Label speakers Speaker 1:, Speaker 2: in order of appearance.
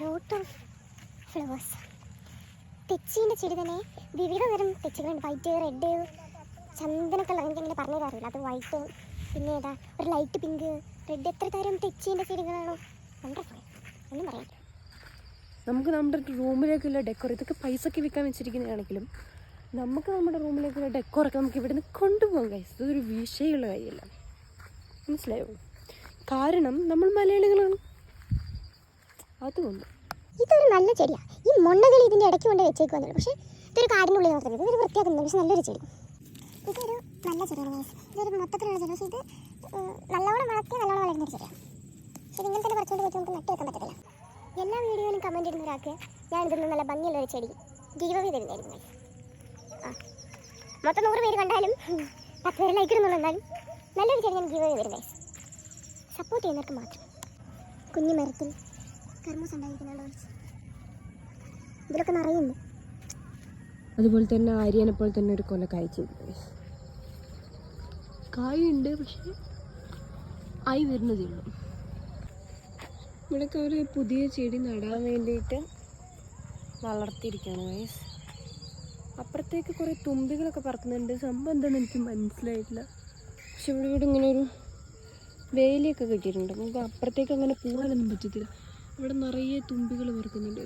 Speaker 1: Lot of flowers. തെച്ചീൻ്റെ ചെടി തന്നെ വിവിധ തരം തെച്ചികളുണ്ട്. വൈറ്റ്, റെഡ്, ചന്ദന കളർ. എനിക്കങ്ങനെ പറഞ്ഞു തരാറില്ല. അത് വൈറ്റ്, പിന്നെ ഏതാ ഒരു ലൈറ്റ് പിങ്ക്, റെഡ്. എത്ര തരം തെച്ചീൻ്റെ ചെടികളാണോ! വണ്ടർഫുൾ, ഒന്നും പറയാം.
Speaker 2: നമുക്ക് നമ്മുടെ റൂമിലേക്കുള്ള ഡെക്കോർ ഇതൊക്കെ പൈസക്ക് വിൽക്കാൻ വെച്ചിരിക്കുന്നതാണെങ്കിലും നമുക്ക് നമ്മുടെ റൂമിലേക്കുള്ള ഡെക്കോറൊക്കെ നമുക്ക് ഇവിടെ നിന്ന് കൊണ്ടുപോകാം ഗൈസ്. ഇതൊരു വിഷയമുള്ള കാര്യമല്ല, മനസ്സിലായോ? കാരണം നമ്മൾ മലയാളികളാണ്, അതുകൊണ്ട്.
Speaker 1: ഇതൊരു നല്ല ചെടിയാണ്. ഈ മൊണ്ണകൾ ഇതിൻ്റെ ഇടയ്ക്ക് കൊണ്ട് വെച്ചേക്ക് വന്നുള്ളൂ. പക്ഷേ ഇതൊരു കാടിനുള്ളിൽ മാത്രമേ. ഇതൊരു വൃത്തിയാക്കുന്നുണ്ട്, പക്ഷെ നല്ലൊരു ചെടി. ഇതൊരു നല്ല ചെടിയാണ് ഗൈസ്. ഇതൊരു മൊത്തത്തിലുള്ള ചെടി. പക്ഷേ ഇത് നല്ലോണം വളർത്തിയ നല്ലോണം വളരുന്നൊരു ചെടിയാണ്. പക്ഷേ ഇങ്ങനെ തന്നെ പറിച്ചുകൊണ്ട് വെച്ച് നമുക്ക് നട്ട് വെക്കാൻ പറ്റത്തില്ല. എല്ലാ വീഡിയോയിലും കമൻറ്റ് ഇടുന്ന ഒരാൾക്ക് ഞാൻ ഇതൊന്നും നല്ല ഭംഗിയുള്ളൊരു ചെടി ഗീവ് അവേ തരുന്നതായിരുന്നു. മൊത്തം 100 പേര് കണ്ടാലും 10 പേര് ലൈക്ക് ഇടുന്നുള്ളൂ. നല്ലൊരു ചെടി ഞാൻ ഗീവ് അവേ തരുന്നത്. സപ്പോർട്ട് ചെയ്യുന്നവർക്ക് മാത്രം. കുഞ്ഞു മരത്തിൽ കർമ്മൂസ് ഉണ്ടായിരിക്കുന്നുണ്ടോ? ഇതിലൊക്കെ നിറയുന്നു.
Speaker 2: അതുപോലെ തന്നെ ആര്യനെ പോലെ തന്നെ ഒരു കൊല കായ്ച്ചു. കായുണ്ട്, പക്ഷേ ആയി വരുന്നതേ ഉള്ളൂ. ഇവിടെയൊക്കെ ഒരു പുതിയ ചെടി നടാൻ വേണ്ടിയിട്ട് വളർത്തിയിരിക്കുകയാണ് ഗൈസ്. അപ്പുറത്തേക്ക് കുറേ തുമ്പികളൊക്കെ പറക്കുന്നുണ്ട്. സംഭവം എന്താണെന്ന് എനിക്ക് മനസ്സിലായിട്ടില്ല. പക്ഷെ ഇവിടെ ഇങ്ങനെ ഒരു വേലിയൊക്കെ കിട്ടിയിട്ടുണ്ട്. നമുക്ക് അപ്പുറത്തേക്ക് അങ്ങനെ പോകാനൊന്നും പറ്റത്തില്ല. ഇവിടെ നിറയെ തുമ്പികൾ പറക്കുന്നുണ്ട്.